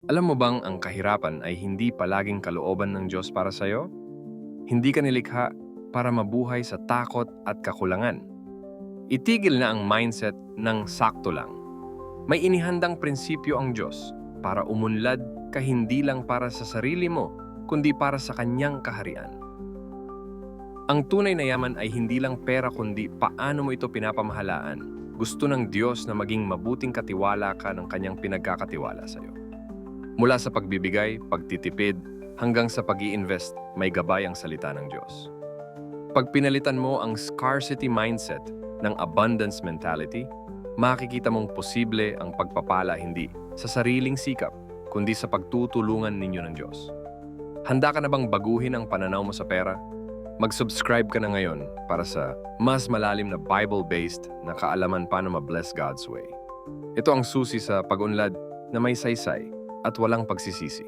Alam mo bang ang kahirapan ay hindi palaging kalooban ng Diyos para sa'yo? Hindi ka nilikha para mabuhay sa takot at kakulangan. Itigil na ang mindset ng sakto lang. May inihandang prinsipyo ang Diyos para umunlad ka hindi lang para sa sarili mo, kundi para sa Kanyang kaharian. Ang tunay na yaman ay hindi lang pera kundi paano mo ito pinapamahalaan. Gusto ng Diyos na maging mabuting katiwala ka ng Kanyang pinagkakatiwala sa iyo. Mula sa pagbibigay, pagtitipid, hanggang sa pag-i-invest, may gabay ang salita ng Diyos. Pag pinalitan mo ang scarcity mindset ng abundance mentality, makikita mong posible ang pagpapala hindi sa sariling sikap, kundi sa pagtutulungan ninyo ng Diyos. Handa ka na bang baguhin ang pananaw mo sa pera? Mag-subscribe ka na ngayon para sa mas malalim na Bible-based na kaalaman paano ma-bless God's way. Ito ang susi sa pag-unlad na may saysay at walang pagsisisi.